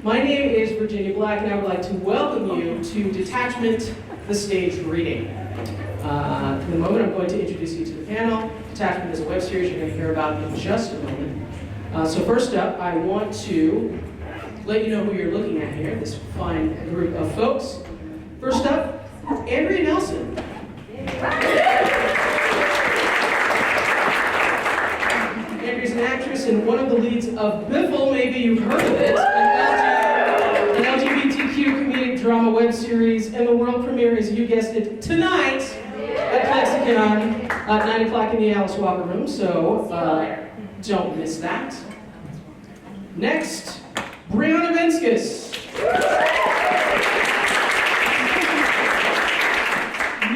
My name is Virginia Black, and I would like to welcome you to Detachment, the staged reading. In a moment, I'm going to introduce you to the panel. Detachment is a web series you're going to hear about in just a moment. So first up, I want to let you know who you're looking at here, this fine group of folks. First up, Andrea Nelson. Andrea's an actress and one of the leads of Biffle, maybe you've heard of it, an LGBTQ comedic drama web series, and the world premiere is, you guessed it, tonight at ClexaCon at 9 o'clock in the Alice Walker Room, so don't miss that. Next, Brianna Venskus.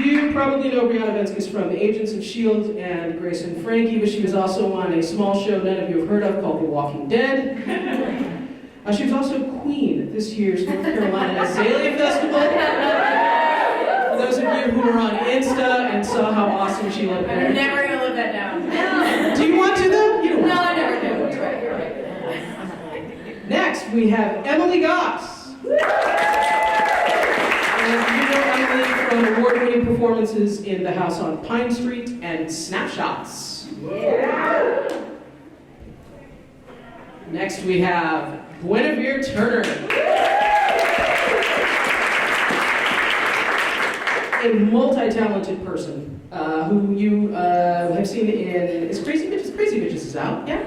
You probably know Brianna Venskus from Agents of S.H.I.E.L.D. and Grace and Frankie, but she was also on a small show none of you have heard of called The Walking Dead. She was also queen at this year's North Carolina Azalea Festival. For those of you who were on Insta and saw how awesome she looked there. I'm never going to live that down. Do you want to, though? You don't want to. No, I never do. You're right, you're right. Next, we have Emily Goss. And you know Emily from award-winning performances in The House on Pine Street and Snapshots. Yeah. Next, we have Guinevere Turner. A multi-talented person who you have seen in, is Crazy Bitches? Crazy Bitches is out, yeah?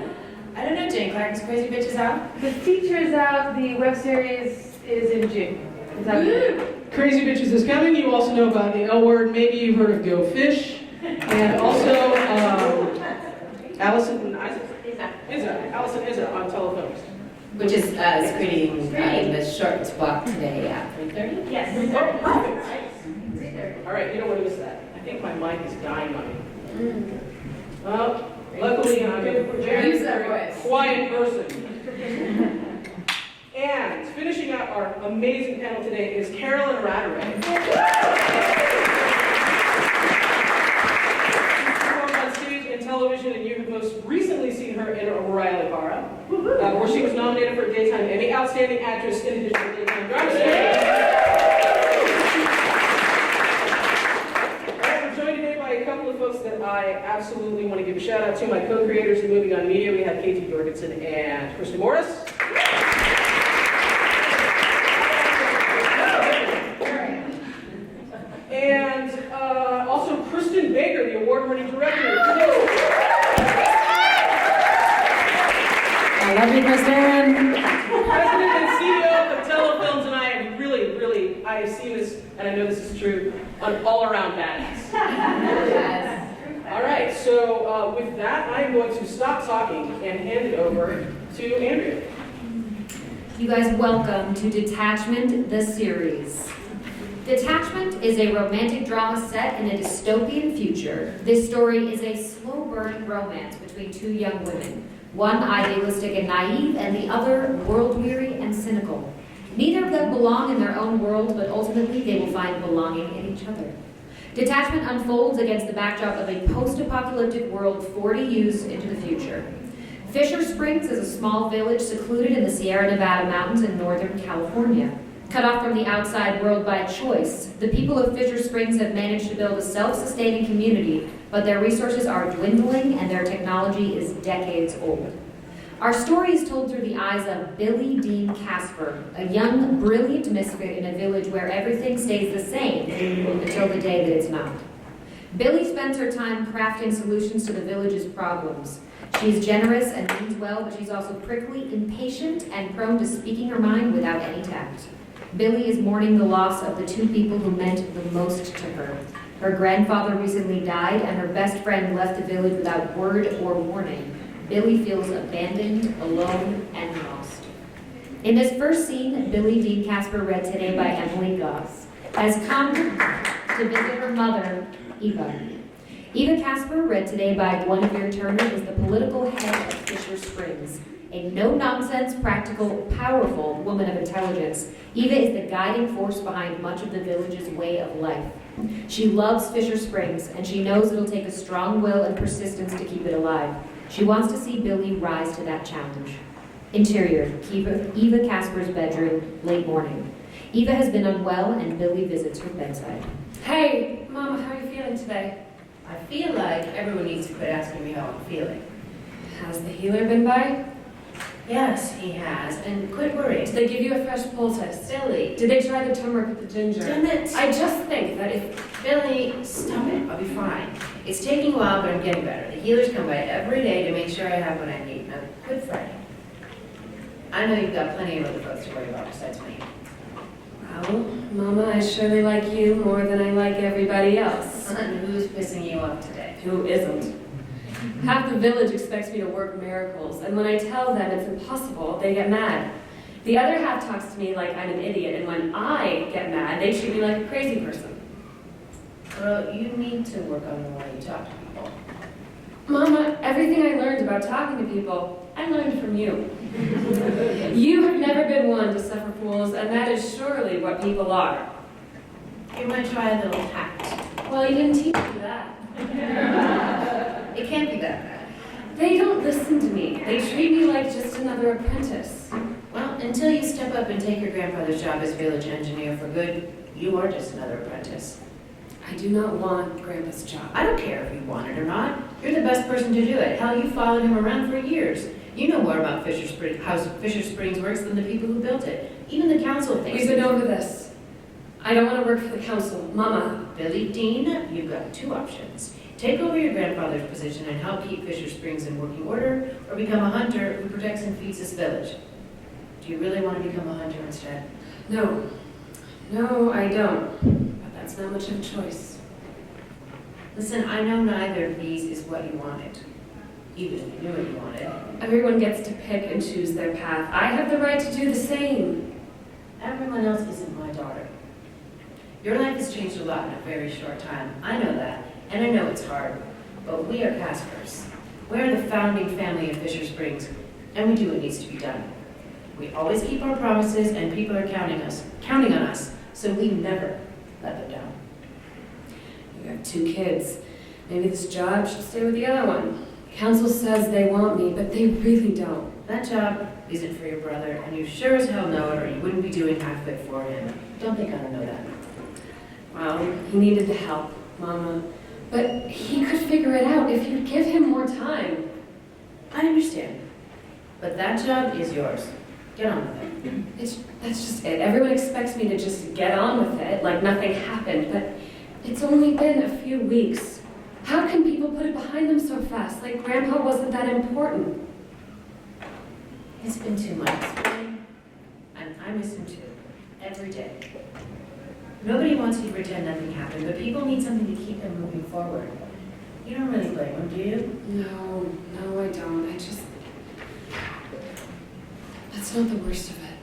I don't know, Jane Clark, is Crazy Bitches out? The feature is out, the web series is in June. Is that Crazy Bitches is coming. You also know about the L Word. Maybe you've heard of Go Fish. And also, Allison and Izza on Telefilms. Which is screening in the short block today at 3:30? Yes. All right, you don't want to miss that. I think my mic is dying on me. Well, luckily I'm a very, very quiet person. And finishing out our amazing panel today is Carolyn Ratteray. She's performed on stage and television, and you have most recently seen her in O'Reilly Para, where she was nominated for a Daytime Emmy, Outstanding Actress in addition to Daytime Drama Series. We're joined today by a couple of folks that I absolutely want to give a shout out to. My co-creators in Moving on Media, we have Katie Jorgensen and Christa Morris. And also Christin Baker, the award-winning director. I love you, Christin. President and CEO of Tello Films, and I am I have seen this, and I know this is true, on all-around badass. Yes. All right, so with that, I'm going to stop talking and hand it over to Andrea. You guys, welcome to Detachment, the series. Detachment is a romantic drama set in a dystopian future. This story is a slow-burning romance between two young women, one idealistic and naive, and the other world-weary and cynical. Neither of them belong in their own world, but ultimately they will find belonging in each other. Detachment unfolds against the backdrop of a post-apocalyptic world 40 years into the future. Fisher Springs is a small village secluded in the Sierra Nevada mountains in Northern California. Cut off from the outside world by choice, the people of Fisher Springs have managed to build a self-sustaining community, but their resources are dwindling and their technology is decades old. Our story is told through the eyes of Billie Casper, a young, brilliant misfit in a village where everything stays the same until the day that it's not. Billie spends her time crafting solutions to the village's problems. She's generous and means well, but she's also prickly, impatient, and prone to speaking her mind without any tact. Billie is mourning the loss of the two people who meant the most to her. Her grandfather recently died, and her best friend left the village without word or warning. Billie feels abandoned, alone, and lost. In this first scene, Billie Casper, read today by Emily Goss, has come to visit her mother, Eva. Eva Casper, read today by Guinevere Turner, is the political head of Fisher Springs. A no-nonsense, practical, powerful woman of intelligence, Eva is the guiding force behind much of the village's way of life. She loves Fisher Springs, and she knows it'll take a strong will and persistence to keep it alive. She wants to see Billie rise to that challenge. Interior, Eva Casper's bedroom, late morning. Eva has been unwell and Billie visits her bedside. Hey, Mama, how are you feeling today? I feel like everyone needs to quit asking me how I'm feeling. Has the healer been by? Yes, he has, and quit worrying. Did they give you a fresh poultice? Billy. Did they try the turmeric with the ginger? Damn it. I just think that if... Billy, stop it. I'll be fine. It's taking a while, but I'm getting better. The healers come by every day to make sure I have what I need. Now, quit fretting. I know you've got plenty of other folks to worry about besides me. Well, Mama, I surely like you more than I like everybody else. And who's pissing you off today? Who isn't? Half the village expects me to work miracles, and when I tell them it's impossible, they get mad. The other half talks to me like I'm an idiot, and when I get mad, they treat me like a crazy person. Well, you need to work on the way you talk to people. Mama, everything I learned about talking to people, I learned from you. You have never been one to suffer fools, and that is surely what people are. You might try a little tact. Well, you didn't teach me that. It can't be that bad. They don't listen to me. They treat me like just another apprentice. Well, until you step up and take your grandfather's job as village engineer for good, you are just another apprentice. I do not want Grandpa's job. I don't care if you want it or not. You're the best person to do it. Hell, you followed him around for years. You know more about how Fisher Springs works than the people who built it. Even the council thinks. We've been over this. I don't want to work for the council. Mama. Billy Dean, you've got two options. Take over your grandfather's position and help keep Fisher Springs in working order, or become a hunter who protects and feeds this village. Do you really want to become a hunter instead? No. No, I don't. But that's not much of a choice. Listen, I know neither of these is what you wanted. Even if you knew what you wanted. Everyone gets to pick and choose their path. I have the right to do the same. Everyone else isn't my daughter. Your life has changed a lot in a very short time. I know that, and I know it's hard. But we are Caspers. We're the founding family of Fisher Springs, and we do what needs to be done. We always keep our promises, and people are counting on us, so we never let them down. You have 2 kids. Maybe this job should stay with the other one. Council says they want me, but they really don't. That job isn't for your brother, and you sure as hell know it, or you wouldn't be doing half of it for him. Don't think I don't know that. Well, he needed the help, Mama. But he could figure it out if you'd give him more time. I understand. But that job is yours. Get on with it. That's just it. Everyone expects me to just get on with it, like nothing happened, but it's only been a few weeks. How can people put it behind them so fast? Like Grandpa wasn't that important. It's been 2 months, Billy, and I miss him too, every day. Nobody wants you to pretend nothing happened, but people need something to keep them moving forward. You don't really blame them, do you? No, I don't. That's not the worst of it.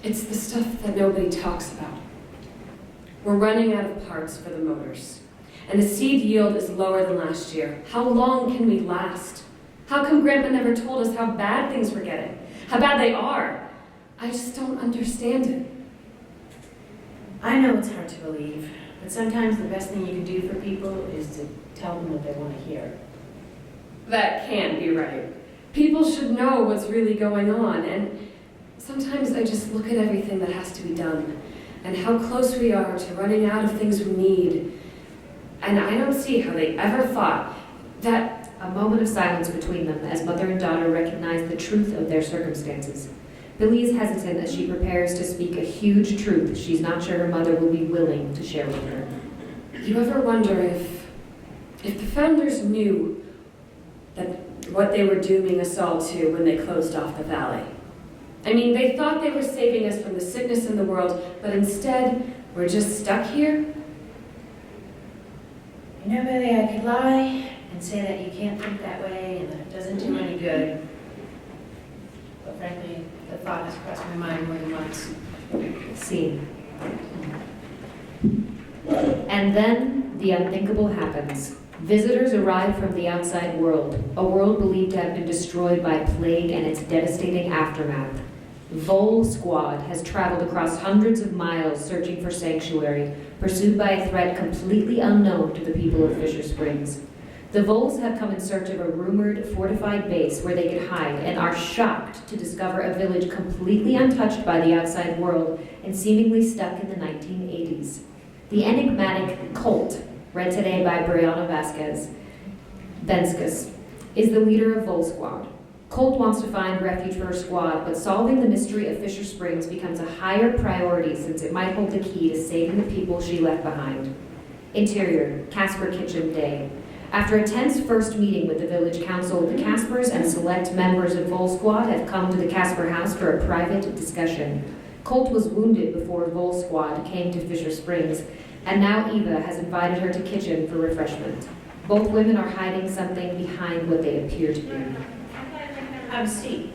It's the stuff that nobody talks about. We're running out of parts for the motors, and the seed yield is lower than last year. How long can we last? How come Grandpa never told us how bad things were getting? How bad they are? I just don't understand it. I know it's hard to believe, but sometimes the best thing you can do for people is to tell them what they want to hear. That can't be right. People should know what's really going on, and sometimes I just look at everything that has to be done, and how close we are to running out of things we need. And I don't see how they ever thought that... A moment of silence between them as mother and daughter recognize the truth of their circumstances. Billie is hesitant as she prepares to speak a huge truth she's not sure her mother will be willing to share with her. You ever wonder if the founders knew that what they were dooming us all to when they closed off the valley? I mean, they thought they were saving us from the sickness in the world, but instead, we're just stuck here? You know, Billy, I could lie and say that you can't think that way and that it doesn't do any good. But frankly, the thought has crossed my mind more than once. Scene. And then the unthinkable happens. Visitors arrive from the outside world, a world believed to have been destroyed by plague and its devastating aftermath. Vole Squad has traveled across hundreds of miles searching for sanctuary, pursued by a threat completely unknown to the people of Fisher Springs. The Voles have come in search of a rumored fortified base where they could hide and are shocked to discover a village completely untouched by the outside world and seemingly stuck in the 1980s. The enigmatic cult, read today by Brianna Venskus, is the leader of Vole Squad. Colt wants to find refuge for her squad, but solving the mystery of Fisher Springs becomes a higher priority since it might hold the key to saving the people she left behind. Interior, Casper Kitchen Day. After a tense first meeting with the village council, the Caspers and select members of Vole Squad have come to the Casper house for a private discussion. Colt was wounded before Vole Squad came to Fisher Springs, and now Eva has invited her to kitchen for refreshment. Both women are hiding something behind what they appear to be. Have a seat.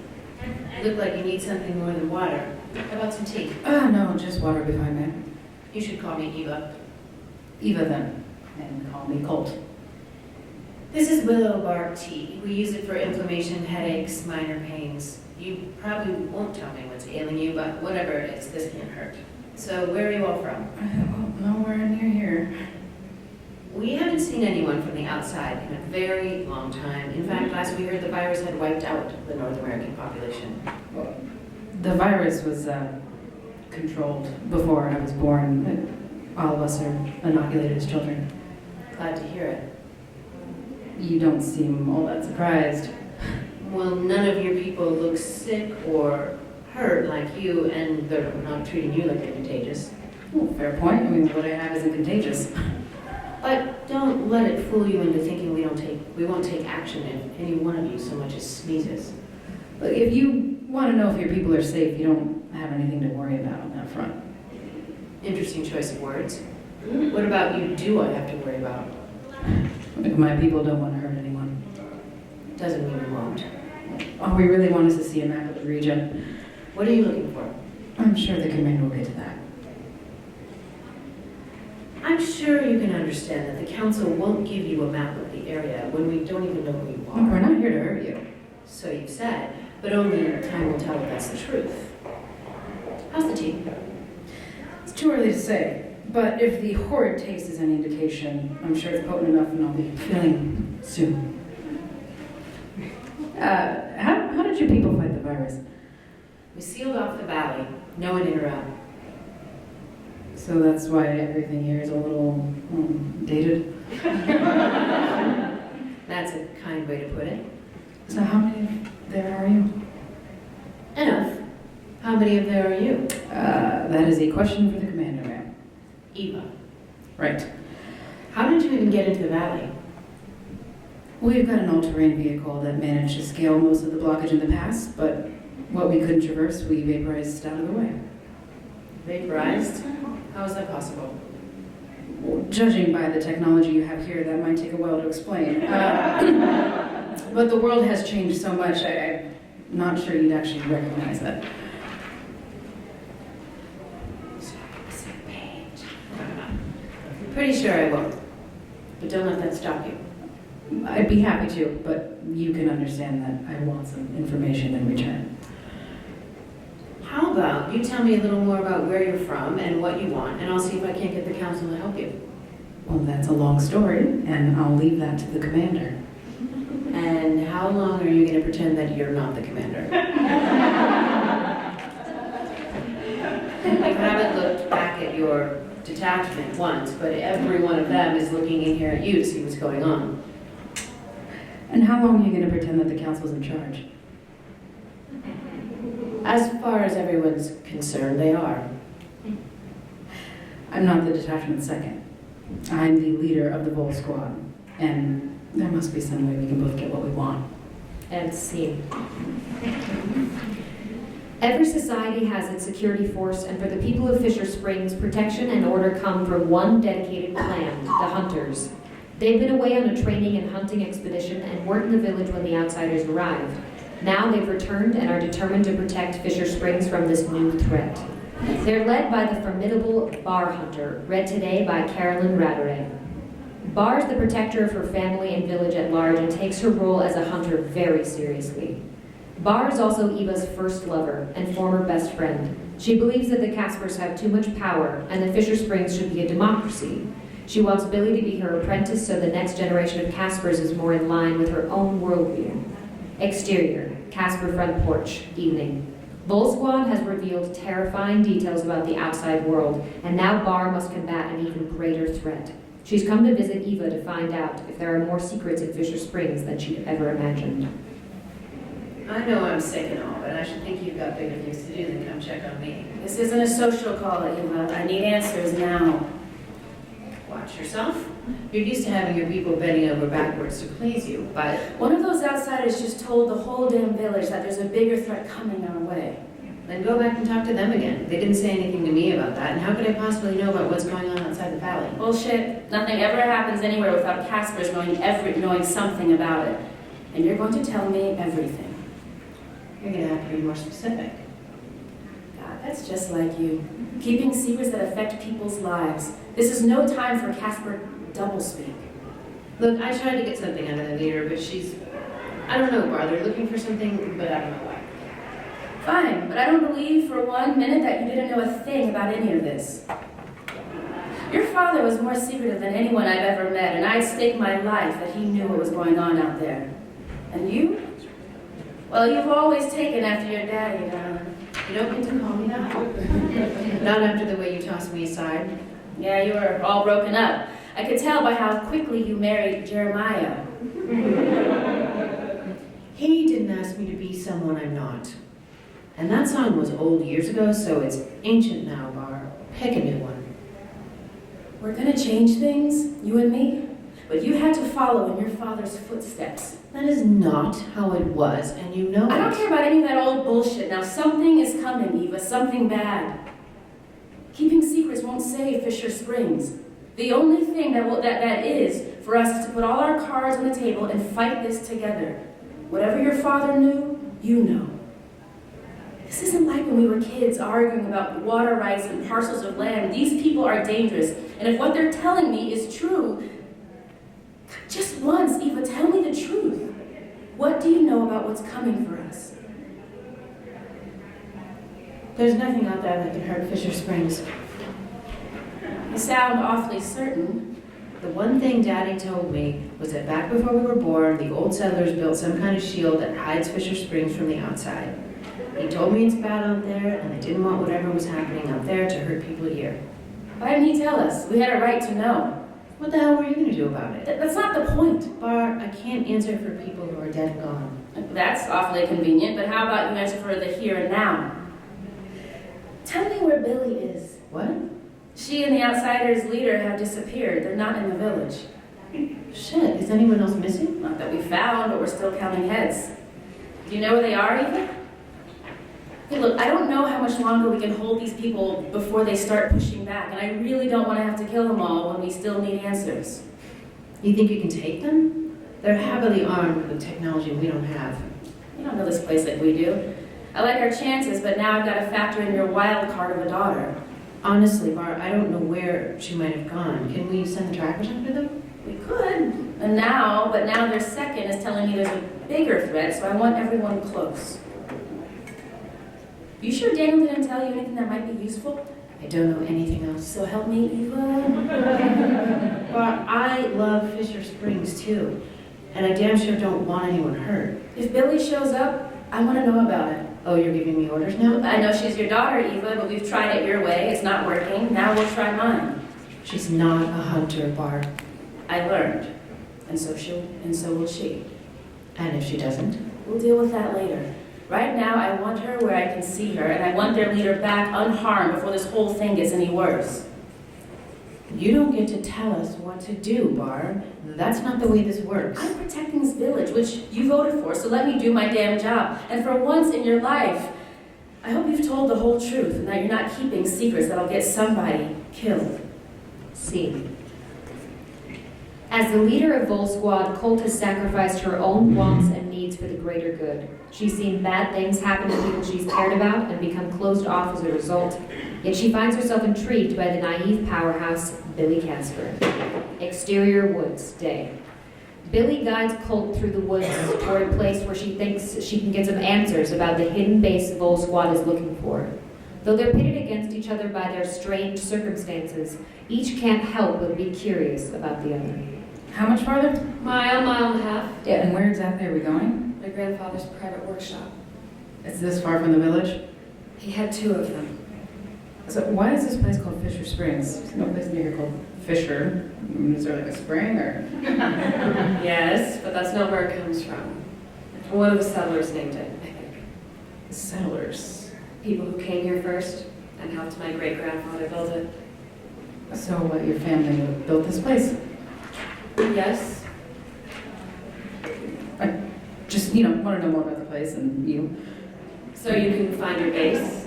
You look like you need something more than water. How about some tea? No, just water behind me. You should call me Eva. Eva then, and call me Colt. This is willow bark tea. We use it for inflammation, headaches, minor pains. You probably won't tell me what's ailing you, but whatever it is, this can't hurt. So where are you all from? Nowhere near here. We haven't seen anyone from the outside in a very long time. In fact, last we heard the virus had wiped out the North American population. The virus was controlled before I was born. All of us are inoculated as children. Glad to hear it. You don't seem all that surprised. Well, none of your people look sick or hurt like you, and they're not treating you like they're contagious. Well, fair point. I mean, what I have isn't contagious. But don't let it fool you into thinking we won't take action if any one of you so much as sneezes. Look, if you want to know if your people are safe, you don't have anything to worry about on that front. Interesting choice of words. What about you do I have to worry about? If my people don't want to hurt anyone. Doesn't mean we won't. All we really want is to see a map of the region. What are you looking for? I'm sure the commander will get to that. I'm sure you can understand that the council won't give you a map of the area when we don't even know who you Look, we're are. not here to hurt you. So you've said, but only time will tell if that's the truth. How's the tea? It's too early to say, but if the horrid taste is any indication, I'm sure it's potent enough and I'll be feeling soon. How did your people fight the virus? We sealed off the valley. No one in or out. So that's why everything here is a little dated. That's a kind way to put it. So how many there are you? Enough. How many of there are you? That is a question for the commander, ma'am. Eva. Right. How did you even get into the valley? We've got an all-terrain vehicle that managed to scale most of the blockage in the past, but what we couldn't traverse, we vaporized out of the way. Vaporized? How is that possible? Well, judging by the technology you have here, that might take a while to explain. But the world has changed so much, I'm not sure you'd actually recognize that. Pretty sure I won't. But don't let that stop you. I'd be happy to, but you can understand that I want some information in return. How about you tell me a little more about where you're from and what you want, and I'll see if I can't get the council to help you. Well, that's a long story, and I'll leave that to the commander. And how long are you going to pretend that you're not the commander? I haven't looked back at your detachment once, but every one of them is looking in here at you to see what's going on. And how long are you going to pretend that the council's in charge? As far as everyone's concerned, they are. I'm not the detachment second. I'm the leader of the Vole Squad, and there must be some way we can both get what we want. And see. Every society has its security force, and for the people of Fisher Springs, protection and order come from one dedicated clan, the Hunters. They've been away on a training and hunting expedition and weren't in the village when the outsiders arrived. Now they've returned and are determined to protect Fisher Springs from this new threat. They're led by the formidable Bar Hunter, read today by Carolyn Ratteray. Bar is the protector of her family and village at large and takes her role as a hunter very seriously. Bar is also Eva's first lover and former best friend. She believes that the Caspers have too much power and that Fisher Springs should be a democracy. She wants Billie to be her apprentice so the next generation of Caspers is more in line with her own worldview. Exterior, Casper front porch, evening. Vol Squad has revealed terrifying details about the outside world, and now Bar must combat an even greater threat. She's come to visit Eva to find out if there are more secrets in Fisher Springs than she'd ever imagined. I know I'm sick and all, but I should think you've got bigger things to do than come check on me. This isn't a social call, Eva. I need answers now. Watch yourself. You're used to having your people bending over backwards to please you, but One of those outsiders just told the whole damn village that there's a bigger threat coming our way. then go back and talk to them again. They didn't say anything to me about that, and how could I possibly know about what's going on outside the valley? Bullshit. Nothing ever happens anywhere without Casper's knowing something about it. And you're going to tell me everything. You're gonna have to be more specific. God, that's just like you. Keeping secrets that affect people's lives. This is no time for Casper doublespeak. Look, I tried to get something out of the leader, but I don't know, Bar, they're looking for something, but I don't know why. Fine, but I don't believe for 1 minute that you didn't know a thing about any of this. Your father was more secretive than anyone I've ever met, and I'd stake my life that he knew what was going on out there. And you? Well, you've always taken after your daddy, darling. You don't get to call me that? Not after the way you tossed me aside. Yeah, you were all broken up. I could tell by how quickly you married Jeremiah. He didn't ask me to be someone I'm not. And that song was old years ago, so it's ancient now, Bar. Pick a new one. We're gonna change things, you and me, but you had to follow in your father's footsteps. That is not how it was, and you know I don't it. care about any of that old bullshit. Now, something is coming, Eva, something bad. Keeping secrets won't save Fisher Springs. The only thing that is for us is to put all our cards on the table and fight this together. Whatever your father knew, you know. This isn't like when we were kids arguing about water rights and parcels of land. These people are dangerous, and if what they're telling me is true, just once, Eva, tell me the truth. What do you know about what's coming for us? There's nothing out there that can hurt Fisher Springs. You sound awfully certain. The one thing Daddy told me was that back before we were born, the old settlers built some kind of shield that hides Fisher Springs from the outside. He told me it's bad out there, and they didn't want whatever was happening out there to hurt people here. Why didn't he tell us? We had a right to know. What the hell were you going to do about it? That's not the point. Bar, I can't answer for people who are dead and gone. That's awfully convenient, but how about you answer for the here and now? Tell me where Billie is. What? She and the Outsiders' leader have disappeared. They're not in the village. Shit, is anyone else missing? Not that we found, but we're still counting heads. Do you know where they are, even? Hey, look, I don't know how much longer we can hold these people before they start pushing back, and I really don't want to have to kill them all when we still need answers. You think you can take them? They're heavily armed with technology we don't have. You don't know this place like we do. I like our chances, but now I've got to factor in your wild card of a daughter. Honestly, Bar, I don't know where she might have gone. Can we send the trackers after them? We could. But now their second is telling me there's a bigger threat, so I want everyone close. You sure Daniel didn't tell you anything that might be useful? I don't know anything else. So help me, Eva. Bar, I love Fisher Springs too. And I damn sure don't want anyone hurt. If Billie shows up, I want to know about it. Oh, you're giving me orders now? I know she's your daughter, Eva, but we've tried it your way. It's not working. Now we'll try mine. She's not a hunter, Bar. I learned. And so will she. And if she doesn't? We'll deal with that later. Right now, I want her where I can see her, and I want their leader back unharmed before this whole thing gets any worse. You don't get to tell us what to do, Bar. That's not the way this works. I'm protecting this village, which you voted for, so let me do my damn job. And for once in your life, I hope you've told the whole truth and that you're not keeping secrets that'll get somebody killed. See. As the leader of Vol Squad, Colt has sacrificed her own wants and needs for the greater good. She's seen bad things happen to people she's cared about and become closed off as a result. Yet she finds herself intrigued by the naive powerhouse, Billie Casper. Exterior woods, day. Billie guides Colt through the woods toward a place where she thinks she can get some answers about the hidden base Vol Squad is looking for. Though they're pitted against each other by their strange circumstances, Each can't help but be curious about the other. How much farther? Mile and a half. Yeah, and where exactly are we going? My grandfather's private workshop. Is this far from the village? He had 2 of them. So why is this place called Fisher Springs? There's no place near here called Fisher. I mean, is there like a spring or? Yes, but that's not where it comes from. One of the settlers named it, I think. Settlers. People who came here first and helped my great-grandfather build it. So your family built this place? Yes? I just, want to know more about the place and you. So you can find your base?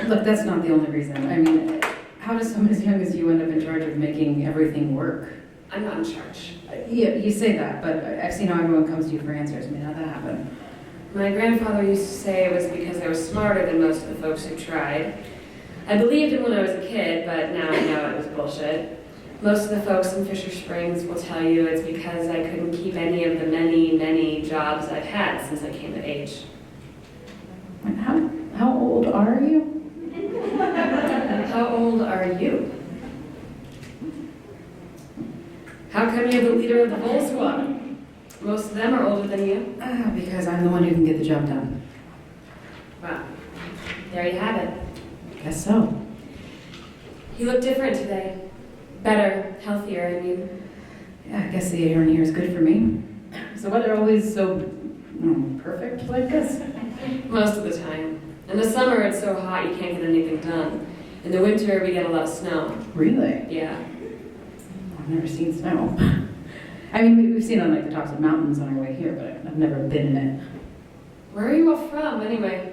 Look, that's not the only reason. I mean, how does someone as young as you end up in charge of making everything work? I'm not in charge. Yeah, you say that, but I've seen how everyone comes to you for answers. I mean, how'd that happen? My grandfather used to say it was because I was smarter than most of the folks who tried. I believed him when I was a kid, but now I know it was bullshit. Most of the folks in Fisher Springs will tell you it's because I couldn't keep any of the many, many jobs I've had since I came of age. And how old are you? How old are you? How come you're the leader of the whole squad? Most of them are older than you. Because I'm the one who can get the job done. Wow. There you have it. Guess so. You look different today. Better, healthier, I mean. Yeah, I guess the air in here is good for me. So what, they're always so perfect like this? Most of the time. In the summer, it's so hot you can't get anything done. In the winter, we get a lot of snow. Really? Yeah. I've never seen snow. I mean, we've seen it on like the tops of mountains on our way here, but I've never been in it. Where are you all from, anyway?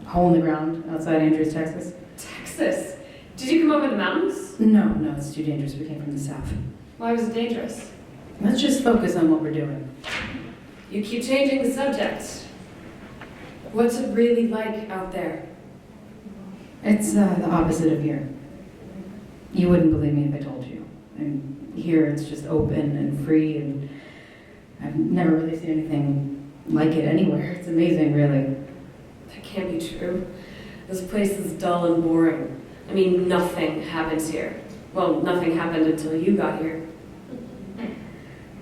Hole in the ground outside Andrews, Texas. Texas. Did you come over the mountains? No, it's too dangerous. We came from the south. Why was it dangerous? Let's just focus on what we're doing. You keep changing the subject. What's it really like out there? It's the opposite of here. You wouldn't believe me if I told you. I mean, here it's just open and free, and I've never really seen anything like it anywhere. It's amazing, really. That can't be true. This place is dull and boring. I mean, nothing happens here. Well, nothing happened until you got here.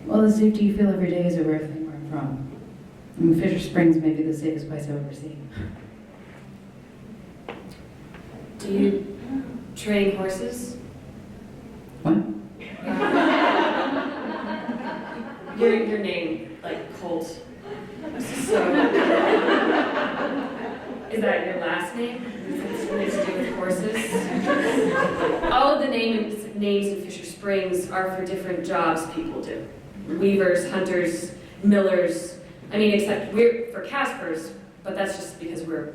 Well, the safety you feel every day is over everything where I'm from. I mean, Fisher Springs may be the safest place I've ever seen. Do you train horses? What? Your name, like Colt. So, is that your last name? Is it something to do with horses? All of the names in Fisher Springs are for different jobs people do. Weavers, hunters, millers. I mean, except we're for Caspers, but that's just because we're...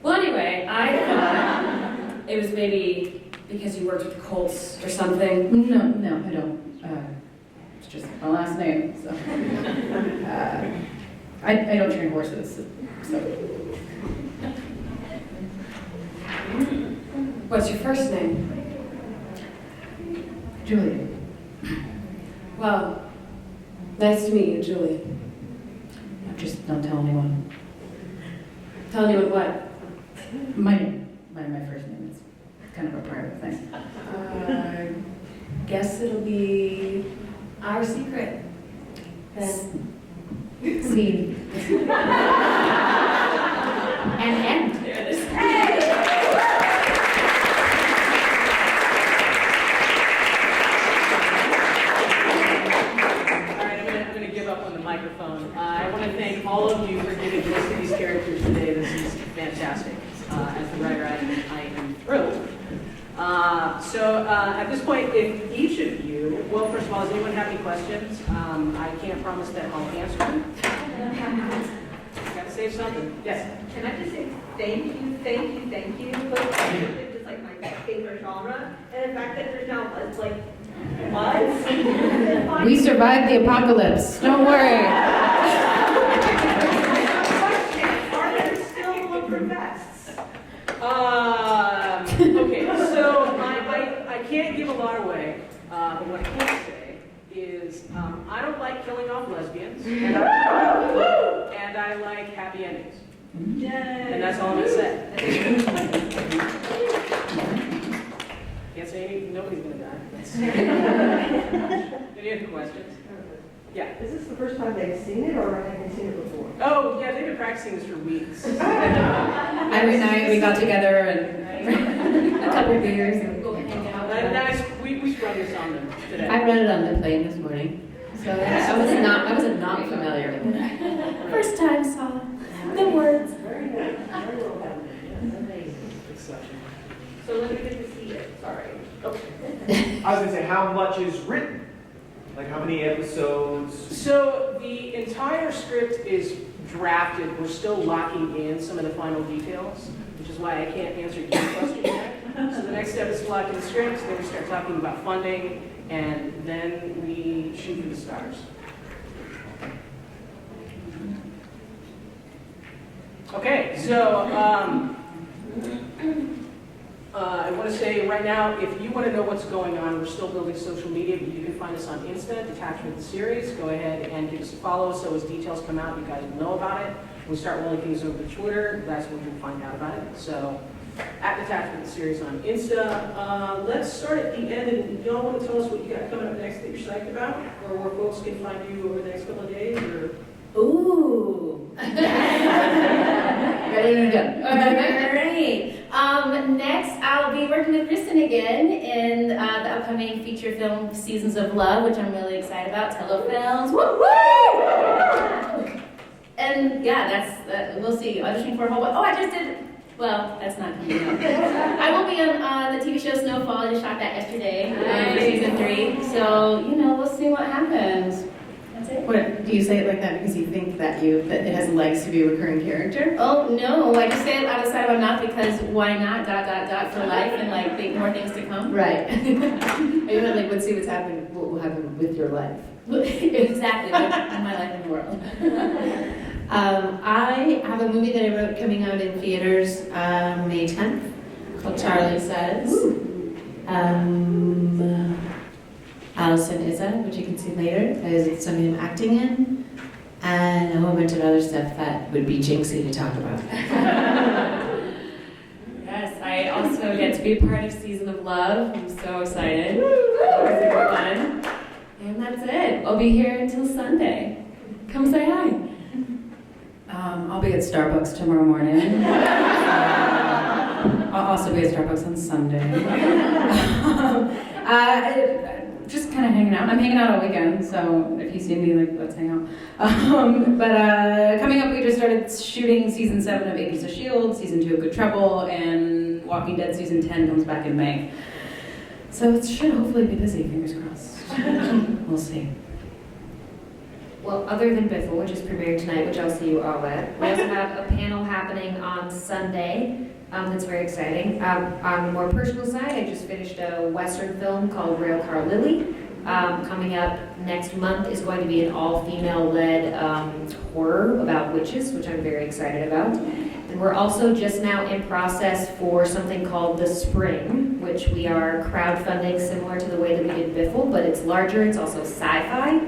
Well, anyway, I thought it was maybe because you worked with Colts or something. No, I don't. It's just my last name, so. I don't train horses, so. What's your first name? Julia. Well, nice to meet you, Julie. Just don't tell anyone. Tell anyone what? My name, my first name is kind of a private thing. Guess it'll be our secret. Then. See. And end. There it is. I'm going to give up on the microphone. I want to thank all of you for giving voice to these characters today. This is fantastic. As the writer, I am thrilled. So at this point, if each of you, well, first of all, does anyone have any questions? I can't promise that I'll answer them. Got to save something. Yes? Can I just say thank you? It's just like my favorite genre. And the fact that there's now what? We survived the apocalypse. Don't worry. Are there still lumber vests? Okay, so I can't give a lot away, but what I can say is I don't like killing off lesbians, and I like happy endings. And that's all I'm going to say. can't say nobody's gonna die. Any other questions? Yeah. Is this the first time they've seen it, or have they seen it before? Oh, yeah, they've been practicing this for weeks. Every night we got together and a couple beers and go hang out. Nice. We sprung this on them today. I read it on the plane this morning, so I was not familiar with it. First time saw the words. Very nice. Very well done. So let me get to see it, sorry. I was gonna say, how much is written? Like how many episodes? So the entire script is drafted. We're still locking in some of the final details, which is why I can't answer your question yet. So the next step is to lock in the script, then we start talking about funding, and then we shoot for the stars. Okay, so I want to say right now, if you want to know what's going on, we're still building social media, but you can find us on Insta, Detachment the Series. Go ahead and give us a follow, so as details come out, you guys will know about it. When we start rolling things over to Twitter, that's when you'll find out about it. So, at Detachment the Series on Insta. Let's start at the end, and y'all want to tell us what you got coming up next that you're psyched about, or where folks can find you over the next couple of days, or? Ooh. Ready to go. All right. Next, I'll be working with Christin again in the upcoming feature film Seasons of Love, which I'm really excited about. Tello Films. Woo woo! And yeah, that's we'll see. Auditioning for a whole. Oh, I just did. Well, that's not coming up. I will be on the TV show Snowfall. I just shot that yesterday for season 3. So we'll see what happens. That's it. What, do you say it like that because you think that it has legs to be a recurring character? Oh no, I just say it out of the side of my mouth because why not? ... for life and think more things to come. Right. Are you not like, let's see what will happen with your life? Exactly, my life in the world. I have a movie that I wrote coming out in theaters May 10th called Charlie Says. Allison Izza, which you can see later, is something I'm acting in, and a whole bunch of other stuff that would be jinxy to talk about. Yes, I also get to be part of Season of Love. I'm so excited. It's super fun. And that's it. I'll be here until Sunday. Come say hi. I'll be at Starbucks tomorrow morning. I'll also be at Starbucks on Sunday. Just kind of hanging out. I'm hanging out all weekend, so if you see me, let's hang out. But coming up, we just started shooting season 7 of Agents of S.H.I.E.L.D., season 2 of Good Trouble, and Walking Dead season 10 comes back in May. So it should hopefully be busy, fingers crossed. We'll see. Well, other than Biffle, which is premiering tonight, which I'll see you all at, we also have a panel happening on Sunday that's very exciting. On the more personal side, I just finished a Western film called Railcar Lily. Coming up next month is going to be an all-female-led horror about witches, which I'm very excited about. And we're also just now in process for something called The Spring, which we are crowdfunding similar to the way that we did Biffle, but it's larger, it's also sci-fi.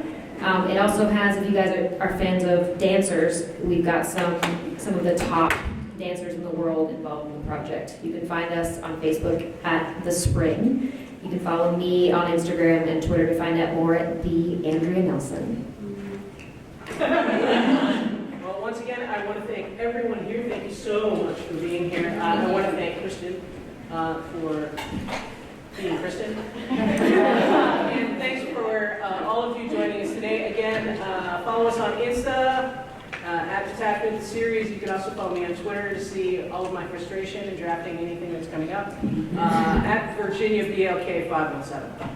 It also has, if you guys are fans of dancers, we've got some of the top dancers in the world involved in the project. You can find us on Facebook at The Spring. You can follow me on Instagram and Twitter to find out more at the Andrea Nelson. Well, once again, I want to thank everyone here. Thank you so much for being here. I want to thank Christin for being Christin. And thanks for all of you joining us today. Again, follow us on Insta, at Detachment the Series. You can also follow me on Twitter to see all of my frustration in drafting anything that's coming up. At Virginia BLK 517.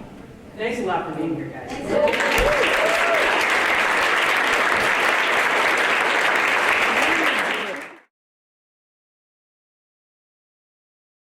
Thanks a lot for being here, guys.